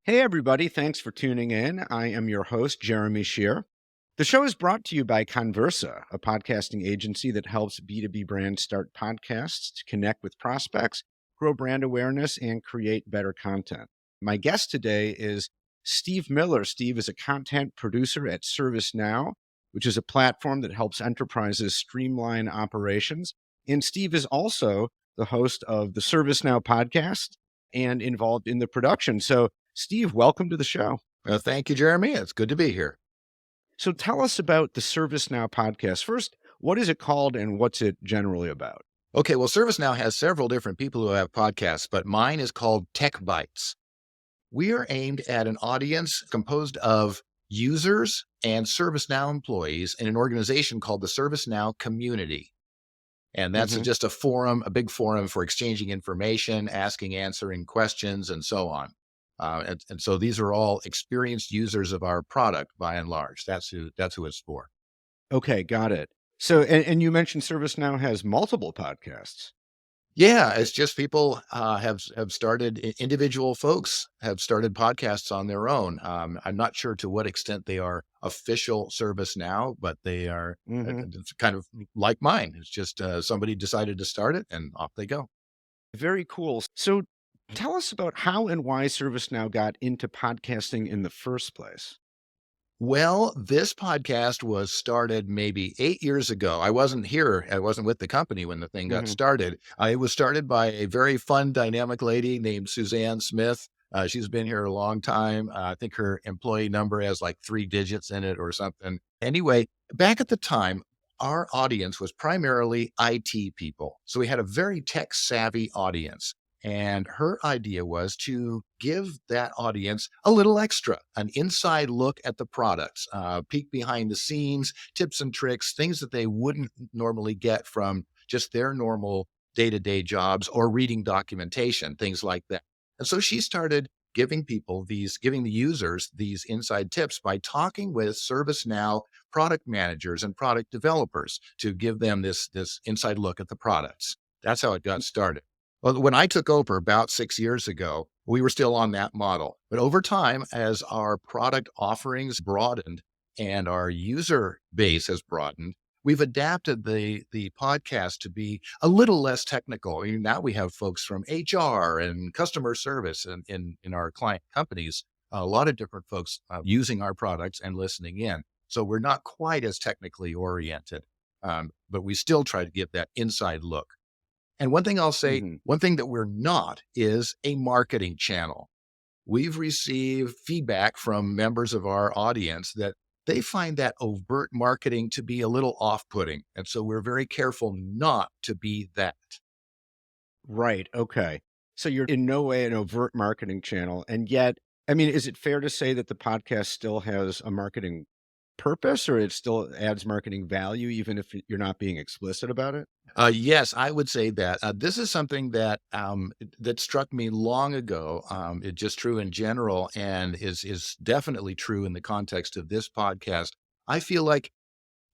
Hey, everybody. Thanks for tuning in. I am your host, Jeremy Shere. The show is brought to you by Conversa, a podcasting agency that helps B2B brands start podcasts to connect with prospects, grow brand awareness, and create better content. My guest today is Steve Miller. Steve is a content producer at ServiceNow, which is a platform that helps enterprises streamline operations. And Steve is also the host of the ServiceNow podcast and involved in the production. So, Steve, welcome to the show. Thank you, Jeremy. It's good to be here. So tell us about the ServiceNow podcast. First, what is it called and what's it generally about? Okay, well, ServiceNow has several different people who have podcasts, but mine is called TechBytes. We are aimed at an audience composed of users and ServiceNow employees in an organization called the ServiceNow Community. And that's just a forum, a big forum for exchanging information, asking, answering questions, and so on. And so these are all experienced users of our product by and large. That's who it's for. Okay, got it. So, and you mentioned ServiceNow has multiple podcasts. Yeah, it's just people have started, individual folks have started podcasts on their own. I'm not sure to what extent they are official ServiceNow, but they are it's kind of like mine. It's just somebody decided to start it and off they go. Very cool. So tell us about how and why ServiceNow got into podcasting in the first place. Well, this podcast was started maybe 8 years ago. I wasn't here. I wasn't with the company when the thing got started. It was started by a very fun, dynamic lady named Suzanne Smith. She's been here a long time. I think her employee number has like 3 digits in it or something. Anyway, back at the time, our audience was primarily IT people. So we had a very tech savvy audience. And her idea was to give that audience a little extra, an inside look at the products, peek behind the scenes, tips and tricks, things that they wouldn't normally get from just their normal day-to-day jobs or reading documentation, things like that. And so she started giving the users these inside tips by talking with ServiceNow product managers and product developers to give them this inside look at the products. That's how it got started. Well, when I took over about 6 years ago, we were still on that model. But over time, as our product offerings broadened and our user base has broadened, we've adapted the podcast to be a little less technical. I mean, now we have folks from HR and customer service in our client companies, a lot of different folks using our products and listening in. So we're not quite as technically oriented, but we still try to give that inside look. And one thing I'll say, one thing that we're not is a marketing channel. We've received feedback from members of our audience that they find that overt marketing to be a little off-putting. And so we're very careful not to be that. Right. Okay. So you're in no way an overt marketing channel. And yet, I mean, is it fair to say that the podcast still has a marketing purpose or it still adds marketing value, even if you're not being explicit about it? Yes, I would say that this is something that that struck me long ago. It's just true in general, and is definitely true in the context of this podcast. I feel like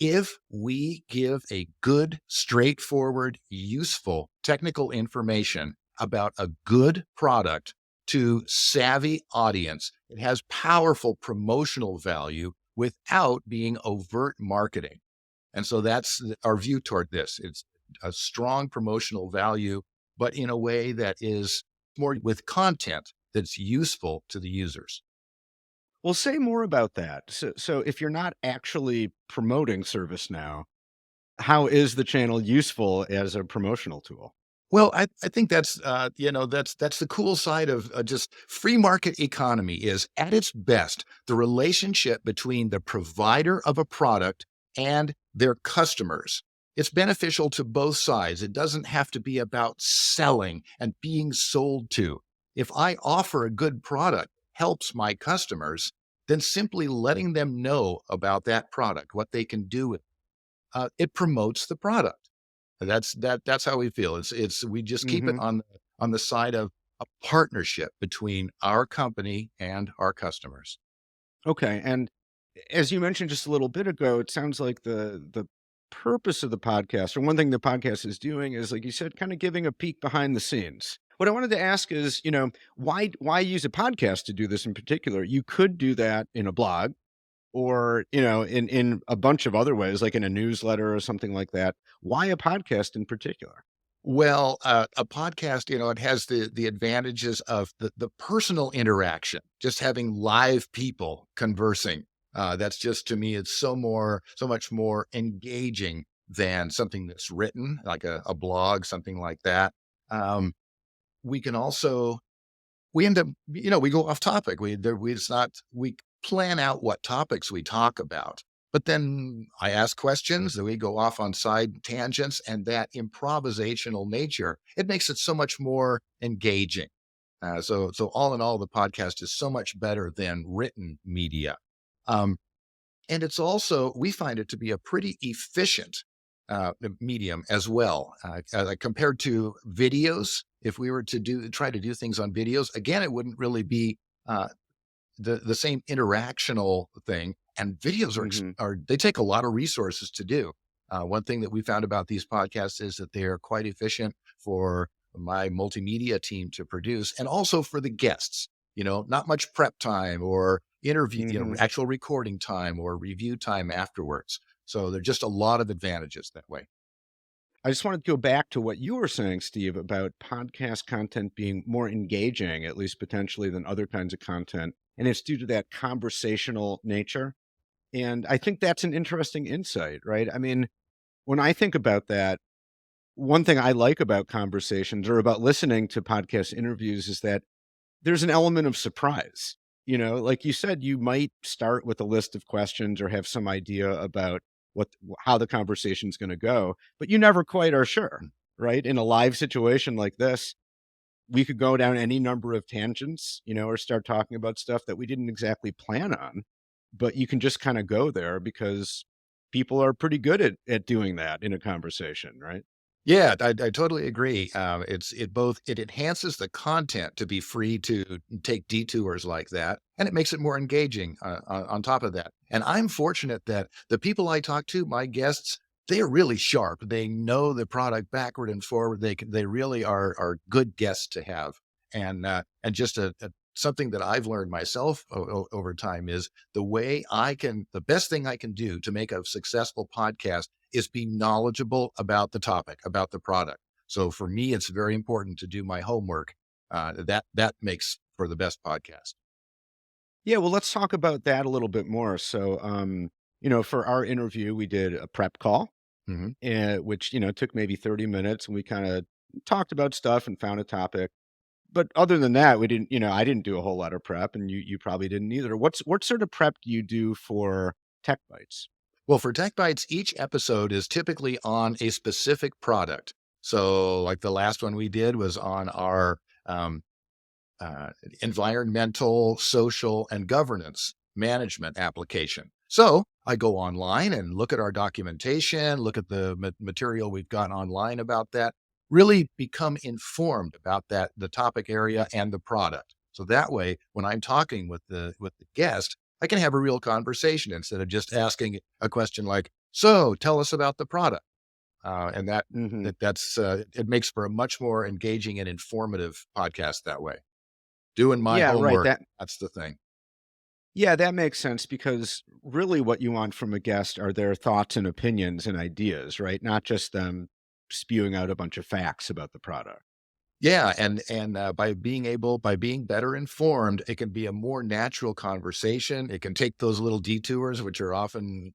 if we give a good, straightforward, useful technical information about a good product to savvy audience, it has powerful promotional value without being overt marketing. And so that's our view toward this. It's a strong promotional value, but in a way that is more with content that's useful to the users. Well, say more about that. So if you're not actually promoting ServiceNow, how is the channel useful as a promotional tool? Well, I think that's, that's the cool side of just free market economy is at its best, the relationship between the provider of a product and their customers. It's beneficial to both sides. It doesn't have to be about selling and being sold to. If I offer a good product helps my customers, then simply letting them know about that product, what they can do with it promotes the product. That's how we feel. We just keep it on the side of a partnership between our company and our customers. Okay. And as you mentioned just a little bit ago, it sounds like the purpose of the podcast, or one thing the podcast is doing is, like you said, kind of giving a peek behind the scenes. What I wanted to ask is, why use a podcast to do this in particular? You could do that in a blog or, in a bunch of other ways, like in a newsletter or something like that. Why a podcast in particular? Well, a podcast, it has the advantages of the personal interaction, just having live people conversing. That's just to me, it's so much more engaging than something that's written, like a blog, something like that. Um, we can also we end up, we go off topic. We plan out what topics we talk about, but then I ask questions, then we go off on side tangents, and that improvisational nature, it makes it so much more engaging. So all in all, the podcast is so much better than written media. Um, and it's also, we find it to be a pretty efficient medium as well, compared to videos. If we were to try to do things on videos, again, it wouldn't really be uh, the same interactional thing. And videos Hmm. they take a lot of resources to do. One thing that we found about these podcasts is that they are quite efficient for my multimedia team to produce, and also for the guests. Not much prep time or interview, Hmm. actual recording time or review time afterwards. So there's just a lot of advantages that way. I just wanted to go back to what you were saying, Steve, about podcast content being more engaging, at least potentially, than other kinds of content. And it's due to that conversational nature. And I think that's an interesting insight, right? I mean, when I think about that, one thing I like about conversations or about listening to podcast interviews is that there's an element of surprise. Like you said, you might start with a list of questions or have some idea about how the conversation's going to go, but you never quite are sure, right? In a live situation like this, we could go down any number of tangents, or start talking about stuff that we didn't exactly plan on, but you can just kind of go there because people are pretty good at doing that in a conversation, right? Yeah, I totally agree. It enhances the content to be free to take detours like that, and it makes it more engaging. On top of that, and I'm fortunate that the people I talk to, my guests, they are really sharp. They know the product backward and forward. They really are good guests to have, and just something that I've learned myself over time is the best thing I can do to make a successful podcast is be knowledgeable about the topic, about the product. So for me, it's very important to do my homework. That makes for the best podcast. Yeah, well, let's talk about that a little bit more. So, for our interview, we did a prep call, Hmm. which, took maybe 30 minutes, and we kind of talked about stuff and found a topic. But other than that, we didn't, I didn't do a whole lot of prep, and you probably didn't either. What sort of prep do you do for Tech Bites? Well, for TechBytes, each episode is typically on a specific product. So, like the last one we did was on our um, uh, environmental, social, and governance management application. So I go online and look at our documentation, look at the material we've got online about that, really become informed about the topic area and the product. So that way, when I'm talking with the guest, I can have a real conversation instead of just asking a question like, "So, tell us about the product." And Hmm. it makes for a much more engaging and informative podcast that way. Doing my Yeah, right. homework, that's the thing. Yeah, that makes sense because really what you want from a guest are their thoughts and opinions and ideas, right? Not just them spewing out a bunch of facts about the product. Yeah, and by being better informed, it can be a more natural conversation. It can take those little detours, which are often,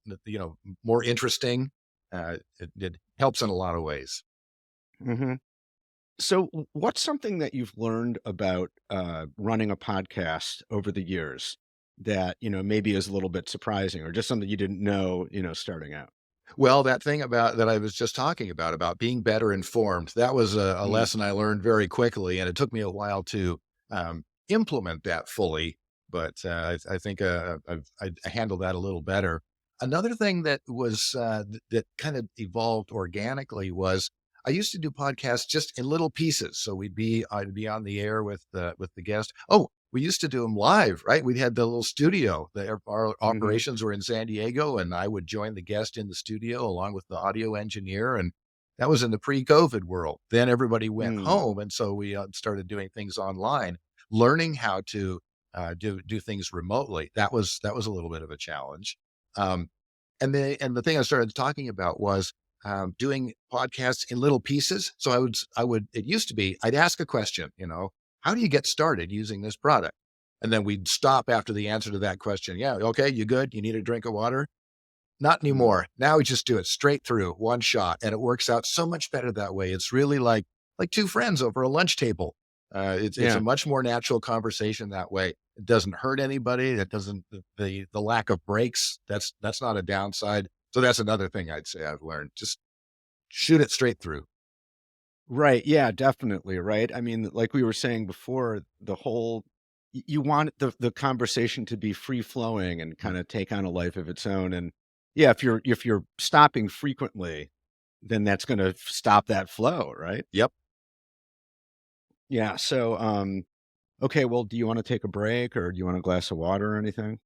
more interesting. It helps in a lot of ways. Hmm. So, what's something that you've learned about running a podcast over the years that maybe is a little bit surprising, or just something you didn't know, starting out? Well, that thing about that I was just talking about being better informed, that was a Mm. lesson I learned very quickly, and it took me a while to implement that fully. But I think I handled that a little better. Another thing that that kind of evolved organically was I used to do podcasts just in little pieces. So I'd be on the air with the guest. Oh, we used to do them live, right? We had the little studio. Our Mhm. operations were in San Diego, and I would join the guest in the studio along with the audio engineer, and That was in the pre-COVID world. Then everybody went Mm, home, and so we started doing things online, learning how to do things remotely. That was a little bit of a challenge. Um, and the thing I started talking about was doing podcasts in little pieces. So I would it used to be I'd ask a question, how do you get started using this product? And then we'd stop after the answer to that question. Yeah, okay, you good? You need a drink of water? Not mm. anymore. Now we just do it straight through, one shot, and it works out so much better that way. It's really like two friends over a lunch table. It's a Yeah. much more natural conversation that way. It doesn't hurt anybody. It doesn't the lack of breaks. That's not a downside. So that's another thing I'd say I've learned. Just shoot it straight through. Right. Yeah, definitely. Right. I mean, like we were saying before, the whole you want the conversation to be free flowing and Mm. kind of take on a life of its own. And yeah, if you're stopping frequently, then that's going to stop that flow, right? Yep. Yeah. So, okay. Well, do you want to take a break or do you want a glass of water or anything?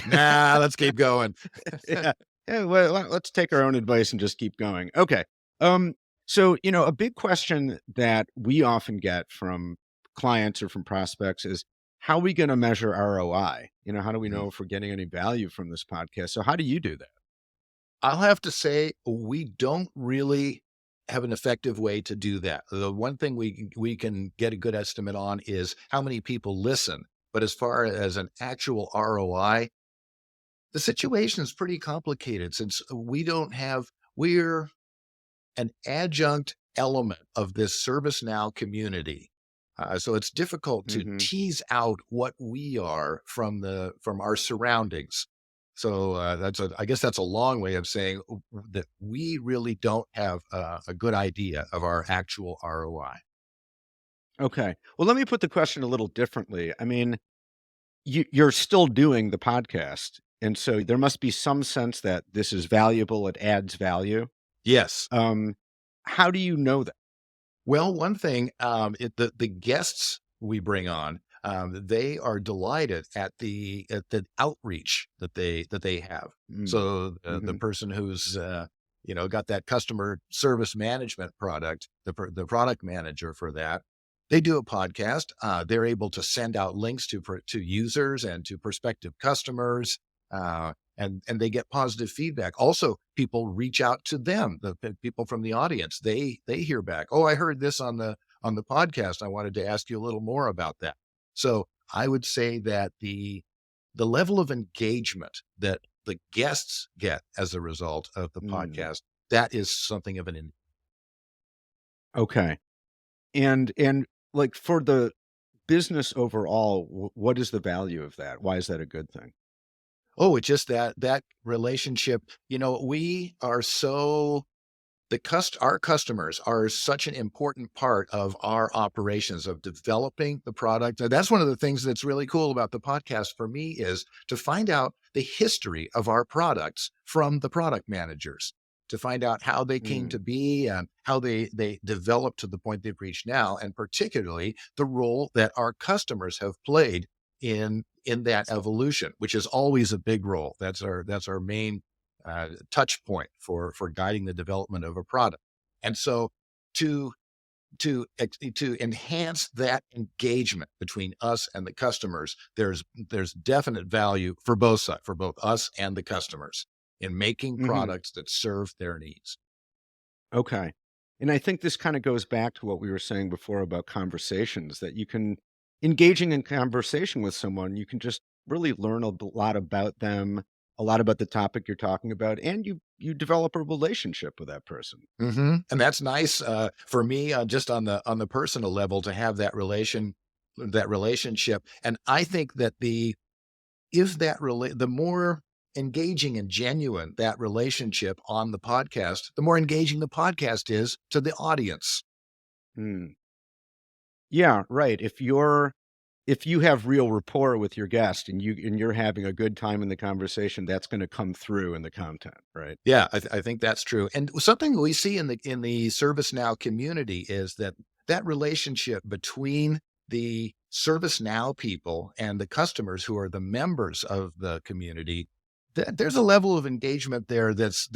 Nah, let's keep going. Yeah. Yeah, well, let's take our own advice and just keep going. Okay. Um, so, a big question that we often get from clients or from prospects is how are we going to measure ROI? How do we Mm. know if we're getting any value from this podcast? So how do you do that? I'll have to say we don't really have an effective way to do that. The one thing we can get a good estimate on is how many people listen. But as far as an actual ROI, the situation is pretty complicated since we're an adjunct element of this ServiceNow community. So it's difficult to Hmm. tease out what we are from our surroundings. So I guess that's a long way of saying that we really don't have a good idea of our actual ROI. Okay. Well, let me put the question a little differently. I mean, you're still doing the podcast. And so there must be some sense that this is valuable. It adds value. Yes. Um, how do you know that? Well, one thing, the guests we bring on, they are delighted at the outreach that they have. Mm, So the hmm. person who's got that customer service management product, the product manager for that, they do a podcast. They're able to send out links to users and to prospective customers. And they get positive feedback. Also, people reach out to them, the people from the audience. They hear back. Oh, I heard this on the podcast. I wanted to ask you a little more about that. So I would say that the level of engagement that the guests get as a result of the Mm, podcast, that is something of an okay. And like for the business overall, what is the value of that? Why is that a good thing? oh, it's just that relationship. We are so our customers are such an important part of our operations of developing the product. And that's one of the things that's really cool about the podcast for me is to find out the history of our products from the product managers, to find out how they came Mm, to be and how they developed to the point they've reached now, and particularly the role that our customers have played in that evolution, which is always a big role. That's our main touch point for guiding the development of a product. And so to to enhance that engagement between us and the customers, there's definite value for both sides, for both us and the customers, in making hmm. products that serve their needs. Okay. And I think this kind of goes back to what we were saying before about conversations that you can engaging in conversation with someone, you can just really learn lot about them, a lot about the topic you're talking about, and you develop a relationship with that person. And that's nice for me, just on the personal level, to have that relationship. And I think that the more engaging and genuine that relationship on the podcast, the more engaging the podcast is to the audience. Hmm. Yeah, right. If you have real rapport with your guest and you're having a good time in the conversation, that's going to come through in the content, right? Yeah, I think that's true. And something we see in the ServiceNow community is that relationship between the ServiceNow people and the customers who are the members of the community, there's a level of engagement there that's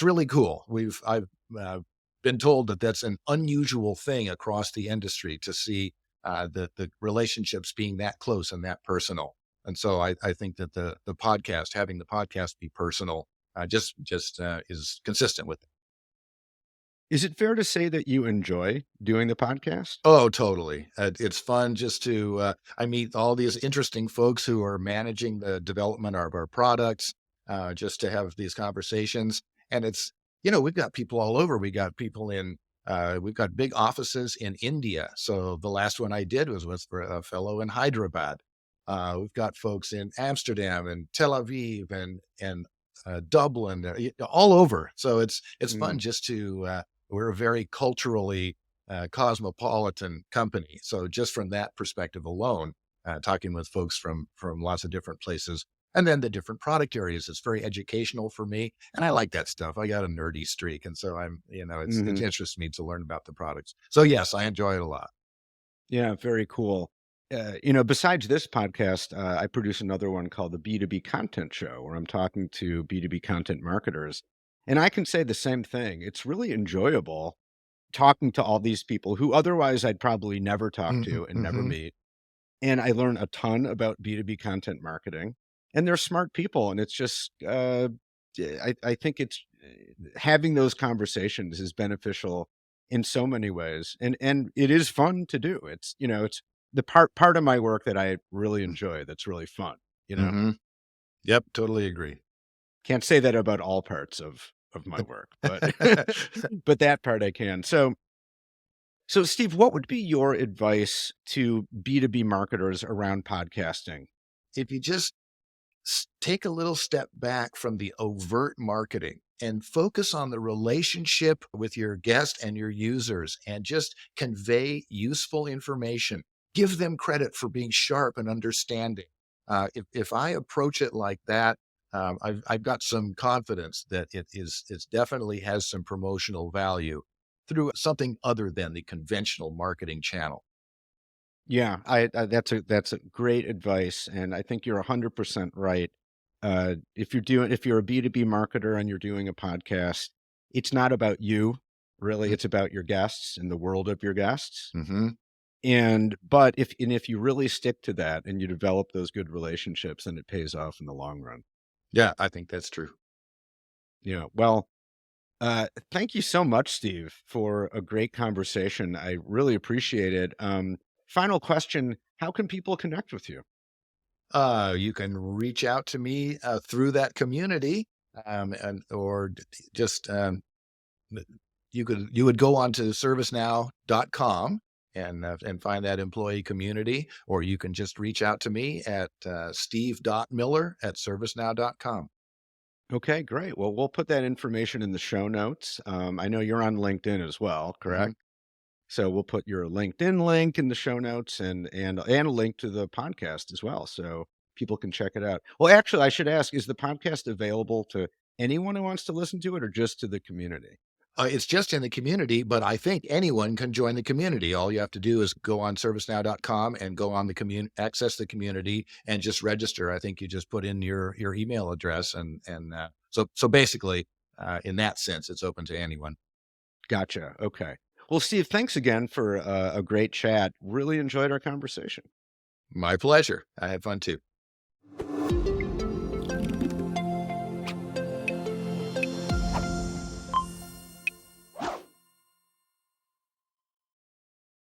really cool. been told that that's an unusual thing across the industry to see the relationships being that close and that personal. And so I think that the podcast, having the podcast be personal, just is consistent with it. Is it fair to say that you enjoy doing the podcast? Oh, totally. It's fun just to, I meet all these interesting folks who are managing the development of our products, just to have these conversations. And it's, we've got people all over. We got people we've got big offices in India. So the last one I did was with a fellow in Hyderabad. We've got folks in Amsterdam and Tel Aviv and Dublin, all over. So it's fun Mm, just we're a very culturally cosmopolitan company. So just from that perspective alone, talking with folks from lots of different places, and then the different product areas, it's very educational for me, and I like that stuff. I got a nerdy streak, and so it mhm. interests me to learn about the products. So yes, I enjoy it a lot. Yeah, very cool. Besides this podcast, I produce another one called the B2B Content Show, where I'm talking to B2B content marketers. And I can say the same thing. It's really enjoyable talking to all these people who otherwise I'd probably never talk Mm-hmm, to and never mm-hmm. meet. And I learn a ton about B2B content marketing. And they're smart people. And it's just, I think it's having those conversations is beneficial in so many ways. And it is fun to do. It's the part of my work that I really enjoy that's really fun, you know? Mm-hmm. Yep, totally agree. Can't say that about all parts of my work, but but that part I can. So Steve, what would be your advice to B2B marketers around podcasting? If you just take a little step back from the overt marketing and focus on the relationship with your guest and your users and just convey useful information. Give them credit for being sharp and understanding. If I approach it like that, I've got some confidence that it definitely has some promotional value through something other than the conventional marketing channel. Yeah, that's a great advice, and I think you're 100% right. If you're a B2B marketer and you're doing a podcast, it's not about you, really. It's about your guests and the world of your guests. Mm-hmm. If you really stick to that and you develop those good relationships, then it pays off in the long run. Yeah, I think that's true. Well, thank you so much, Steve, for a great conversation. I really appreciate it. Final question: how can people connect with you? You can reach out to me through that community, and or just you would go on to ServiceNow.com and find that employee community, or you can just reach out to me at steve.miller@servicenow.com. Okay, great. Well, we'll put that information in the show notes. I know you're on LinkedIn as well, Hmm. correct? So we'll put your LinkedIn link in the show notes and a link to the podcast as well, so people can check it out. Well, actually, I should ask: is the podcast available to anyone who wants to listen to it, or just to the community? It's just in the community, but I think anyone can join the community. All you have to do is go on servicenow.com and go on the access the community and just register. I think you just put in your email address so basically, in that sense, it's open to anyone. Gotcha. Okay. Well, Steve, thanks again for a great chat. Really enjoyed our conversation. My pleasure. I had fun too.